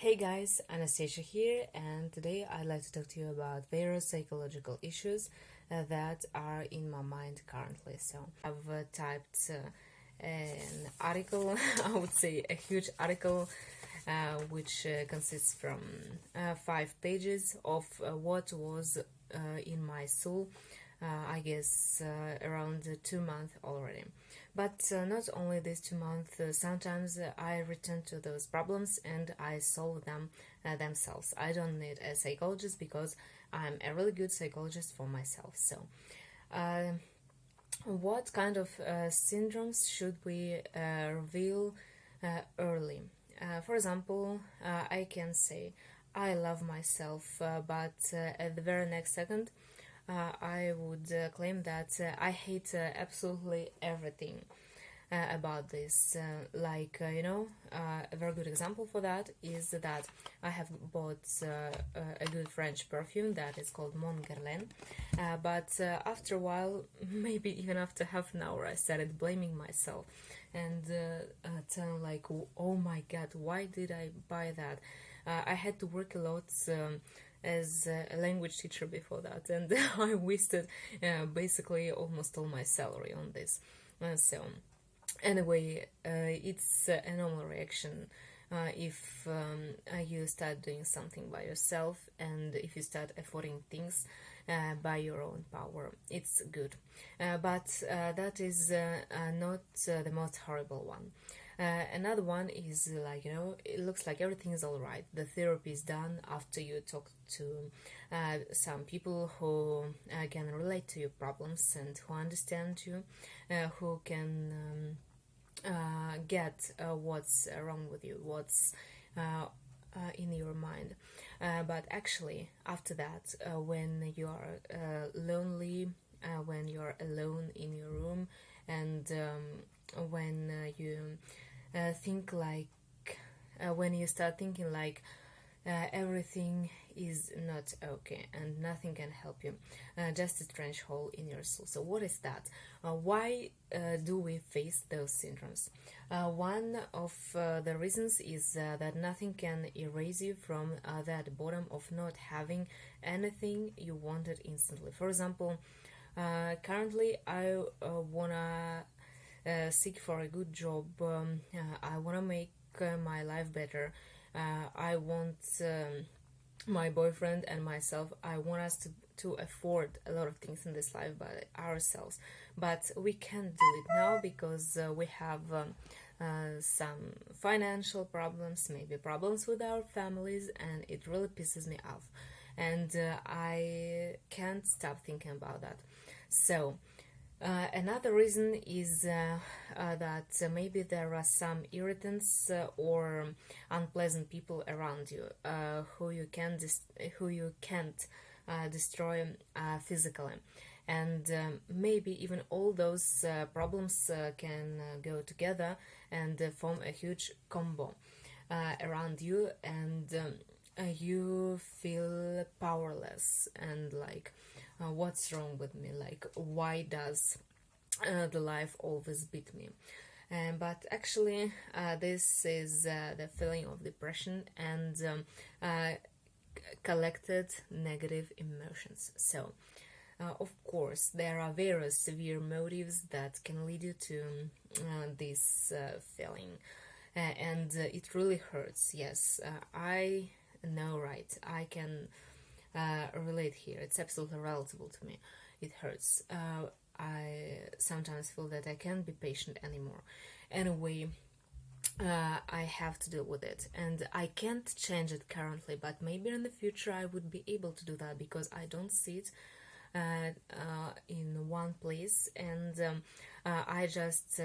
Hey guys, Anastasia here, and today I'd like to talk to you about various psychological issues that are in my mind currently. So, I've typed an article, I would say a huge article, which consists from 5 pages of what was in my soul, I guess around 2 months already. But not only these 2 months, sometimes I return to those problems and I solve them themselves. I don't need a psychologist because I'm a really good psychologist for myself. So, uh, what kind of syndromes should we reveal early? For example, I can say, I love myself, but at the very next second, I would claim that I hate absolutely everything about this. A very good example for that is that I have bought a good French perfume that is called Mon Guerlain. But after a while, maybe even after half an hour, I started blaming myself and telling like, oh my god, why did I buy that? I had to work a lot as a language teacher before that, and I wasted basically almost all my salary on this. So anyway, it's a normal reaction if you start doing something by yourself, and if you start affording things by your own power. It's good, but that is not the most horrible one. Another one is like, it looks like everything is all right. The therapy is done after you talk to some people who can relate to your problems and who understand you, who can get what's wrong with you, what's in your mind. But actually, after that, when you are lonely, when you're alone in your room, and when you think like when you start thinking like everything is not okay and nothing can help you, just a strange hole in your soul. So what is that? Why do we face those syndromes? One of the reasons is that nothing can erase you from that bottom of not having anything you wanted instantly. For example, currently I wanna seek for a good job. I want to make my life better. I want my boyfriend and myself, I want us to afford a lot of things in this life by ourselves. But we can't do it now because we have some financial problems, maybe problems with our families, and it really pisses me off. And I can't stop thinking about that. So, another reason is that maybe there are some irritants or unpleasant people around you who you can't destroy physically, and maybe even all those problems can go together and form a huge combo around you, and you feel powerless and like, what's wrong with me? Like, why does the life always beat me? But actually, this is the feeling of depression and collected negative emotions. So, of course, there are various severe motives that can lead you to this feeling, and it really hurts. Yes, I know, right? I can relate here. It's absolutely relatable to me. It hurts. I sometimes feel that I can't be patient anymore. Anyway, I have to deal with it, and I can't change it currently, but maybe in the future I would be able to do that because I don't sit in one place, and I just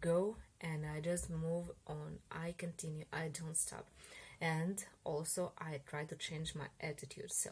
go and I just move on. I continue, I don't stop. And also, I try to change my attitude. So,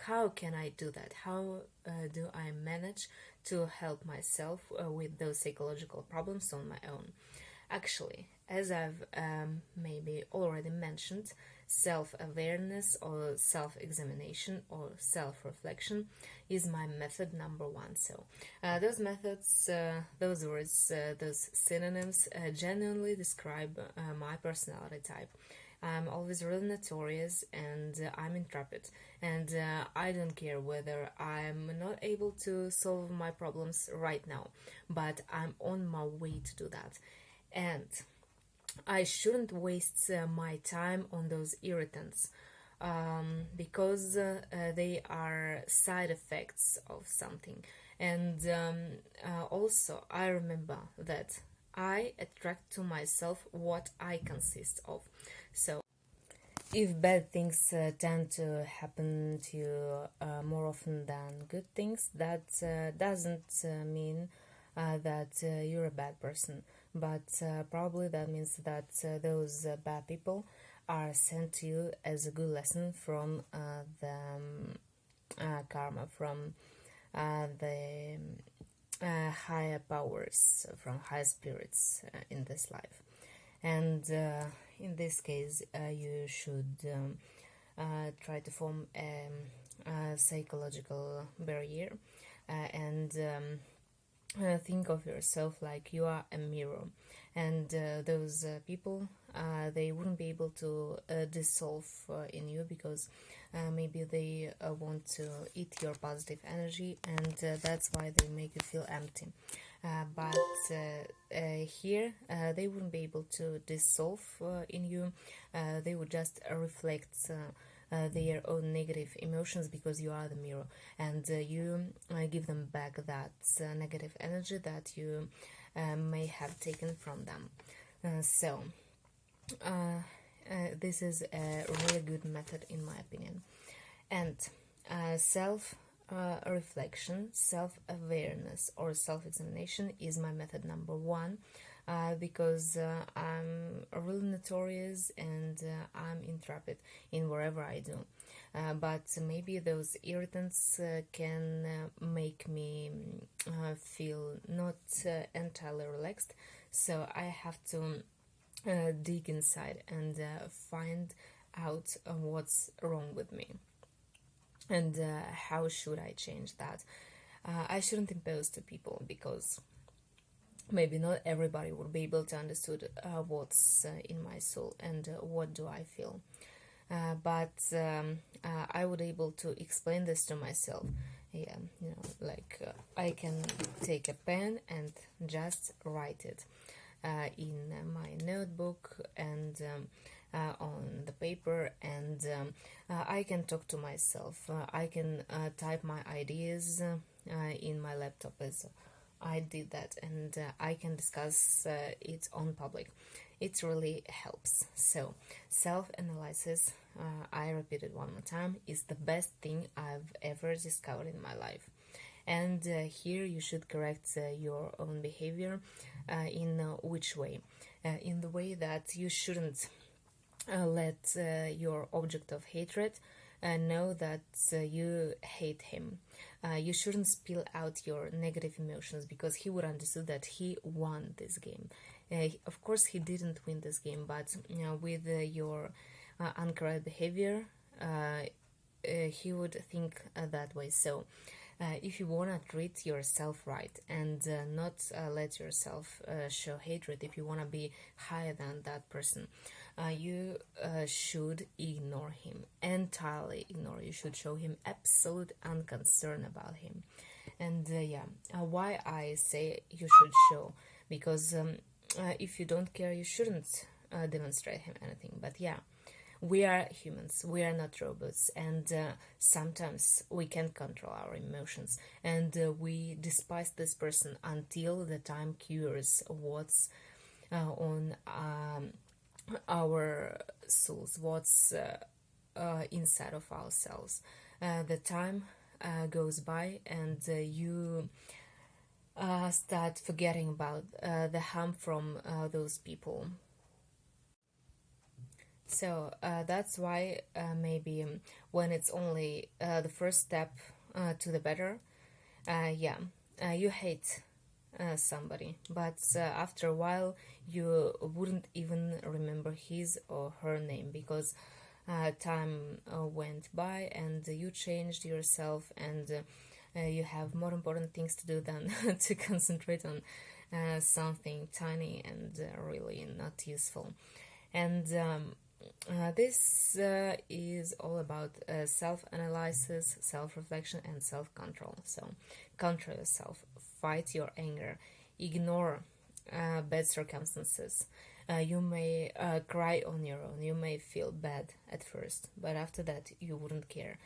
how can I do that? How do I manage to help myself with those psychological problems on my own? Actually, as I've maybe already mentioned, self-awareness or self-examination or self-reflection is my method number one. So those methods, those words, those synonyms genuinely describe my personality type. I'm always really notorious, and I'm intrepid, and I don't care whether I'm not able to solve my problems right now, but I'm on my way to do that. And I shouldn't waste my time on those irritants, because they are side effects of something. And also, I remember that I attract to myself what I consist of. So, if bad things tend to happen to you more often than good things, that doesn't mean that you're a bad person, but probably that means that those bad people are sent to you as a good lesson from the karma, from the higher powers, from higher spirits in this life. And in this case, you should try to form a psychological barrier and think of yourself like you are a mirror. And those people, they wouldn't be able to dissolve in you, because maybe they want to eat your positive energy, and that's why they make you feel empty. But here, they wouldn't be able to dissolve in you. They would just reflect their own negative emotions, because you are the mirror, and you give them back that negative energy that you may have taken from them. So this is a really good method, in my opinion. And self reflection, self-awareness, or self-examination is my method number one, because I'm really notorious, and I'm intrepid in whatever I do. But maybe those irritants can make me feel not entirely relaxed, so I have to dig inside and find out what's wrong with me. And how should I change that? I shouldn't impose to people, because maybe not everybody would be able to understand what's in my soul and what do I feel. But I would able to explain this to myself. Yeah, like I can take a pen and just write it in my notebook and on the paper, and I can talk to myself. I can type my ideas in my laptop, as I did that, and I can discuss it on public. It really helps. So, self-analysis, I repeat it one more time, is the best thing I've ever discovered in my life. And here you should correct your own behavior in which way? In the way that you shouldn't let your object of hatred know that you hate him. You shouldn't spill out your negative emotions, because he would understand that he won this game. Of course, he didn't win this game, but with your uncorrect behavior, he would think that way. So, if you want to treat yourself right and not let yourself show hatred, if you want to be higher than that person, you should ignore him, entirely ignore. You should show him absolute unconcern about him. And why I say you should show, because if you don't care, you shouldn't demonstrate him anything. But we are humans, we are not robots, and sometimes we can't control our emotions, and we despise this person until the time cures what's on our souls, what's inside of ourselves. The time goes by, and you start forgetting about the harm from those people. So that's why maybe when it's only the first step to the better, you hate somebody, but after a while you wouldn't even remember his or her name, because time went by and you changed yourself, and you have more important things to do than to concentrate on something tiny and really not useful. And This is all about self-analysis, self-reflection, and self-control. So, control yourself, fight your anger, ignore bad circumstances. You may cry on your own, you may feel bad at first, but after that you wouldn't care,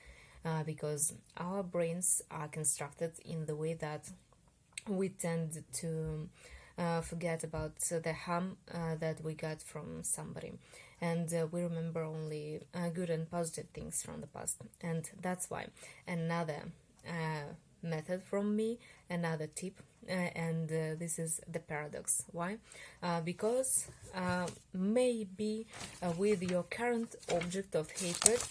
because our brains are constructed in the way that we tend to forget about the harm that we got from somebody, and we remember only good and positive things from the past. And that's why another method from me, another tip, and this is the paradox. Why? Because maybe with your current object of hatred,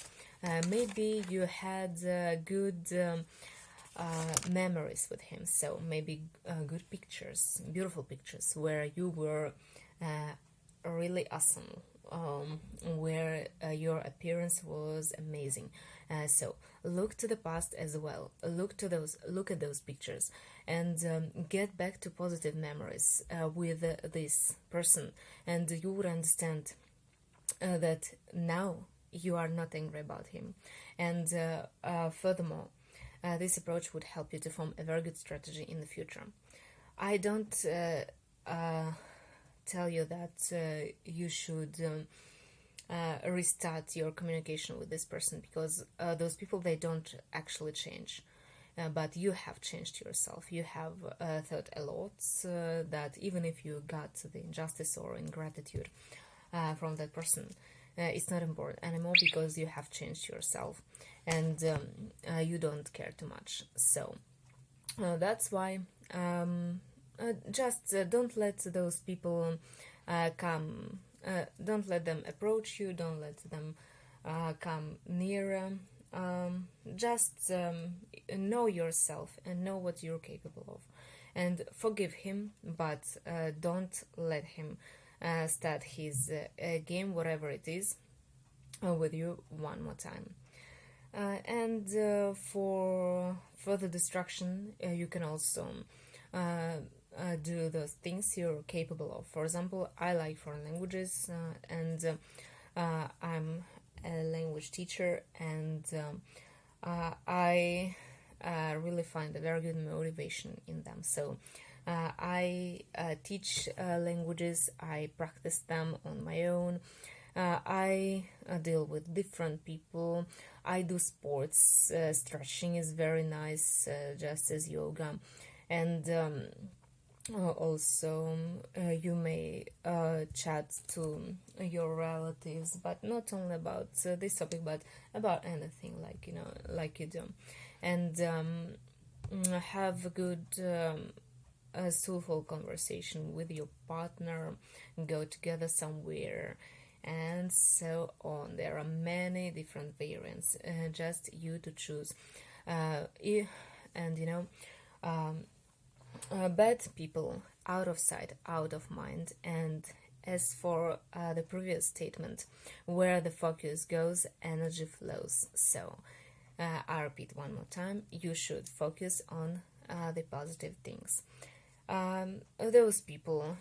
maybe you had good memories with him, so maybe good pictures, beautiful pictures where you were really awesome, where your appearance was amazing. So look to the past as well. Look at those pictures, and get back to positive memories with this person, and you would understand that now you are not angry about him. And furthermore, this approach would help you to form a very good strategy in the future. I don't tell you that you should restart your communication with this person, because those people, they don't actually change. But you have changed yourself. You have thought a lot that even if you got the injustice or ingratitude from that person, it's not important anymore, because you have changed yourself, and you don't care too much. So that's why just don't let those people come, don't let them approach you, don't let them come nearer. Just know yourself and know what you're capable of, and forgive him, but don't let him start his game, whatever it is, with you one more time. And for further distraction, you can also do those things you're capable of. For example, I like foreign languages, and I'm a language teacher, and I really find a very good motivation in them. So I teach languages, I practice them on my own, I deal with different people, I do sports, stretching is very nice, just as yoga, and also you may chat to your relatives, but not only about this topic, but about anything, like you do, and have a good a soulful conversation with your partner, go together somewhere, and so on. There are many different variants, just you to choose. And bad people out of sight, out of mind. And as for the previous statement, where the focus goes, energy flows. So I repeat one more time, you should focus on the positive things. Those people,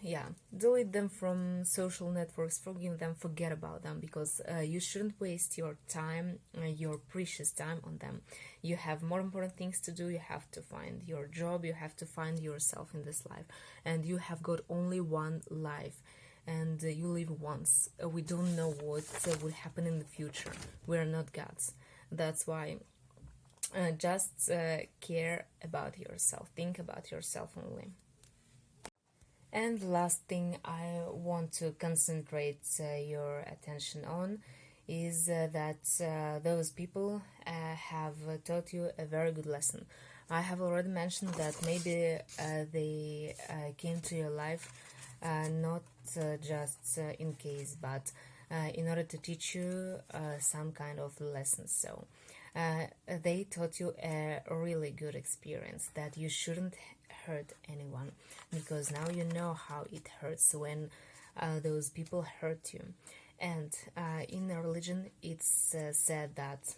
delete them from social networks, forgive them, forget about them, because you shouldn't waste your time, your precious time on them. You have more important things to do. You have to find your job, you have to find yourself in this life, and you have got only one life, and you live once. We don't know what will happen in the future. We are not gods. That's why just care about yourself, think about yourself only. And last thing I want to concentrate your attention on is that those people have taught you a very good lesson. I have already mentioned that maybe they came to your life not just in case, but in order to teach you some kind of lessons. So they taught you a really good experience, that you shouldn't hurt anyone, because now you know how it hurts when those people hurt you. And in a religion, it's said that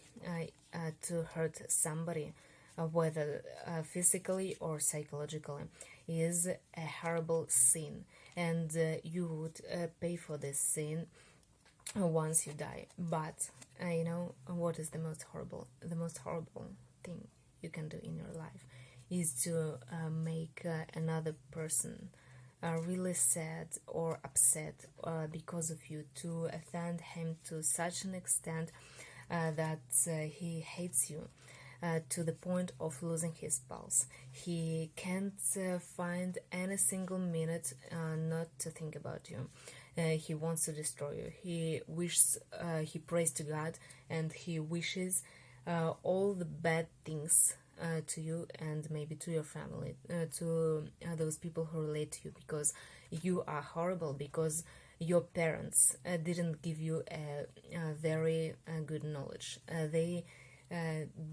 to hurt somebody, whether physically or psychologically, is a horrible sin, and you would pay for this sin once you die. But you know what is the most horrible? The most horrible thing you can do in your life is to make another person really sad or upset because of you, to offend him to such an extent that he hates you to the point of losing his pulse. He can't find any single minute not to think about you. He wants to destroy you. He wishes, he prays to God, and he wishes all the bad things to you and maybe to your family, to those people who relate to you, because you are horrible, because your parents didn't give you a very good knowledge. They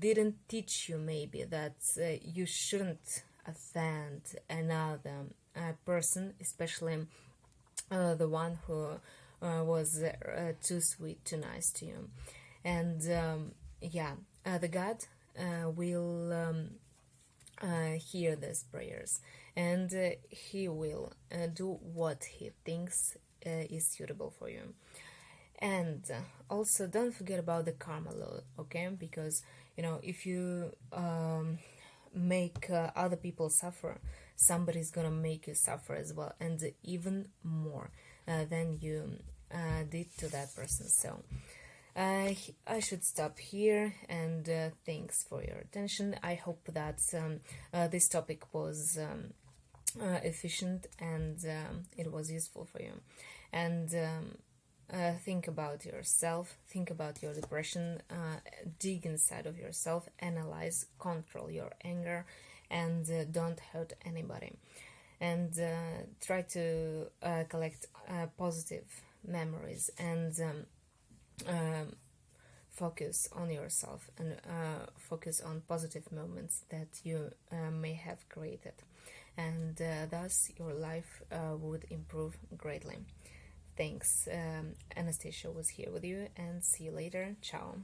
didn't teach you maybe that you shouldn't offend another person, especially the one who was too sweet, too nice to you. And the God will hear these prayers, and he will do what he thinks is suitable for you. And also don't forget about the karma law, okay? Because you know, if you make other people suffer, somebody's gonna make you suffer as well, and even more than you did to that person. So I should stop here, and thanks for your attention. I hope that this topic was efficient, and it was useful for you. And think about yourself, think about your depression, dig inside of yourself, analyze, control your anger, and don't hurt anybody. And try to collect positive memories, and focus on yourself, and focus on positive moments that you may have created, and thus your life would improve greatly. Thanks. Anastasia was here with you, and see you later. Ciao.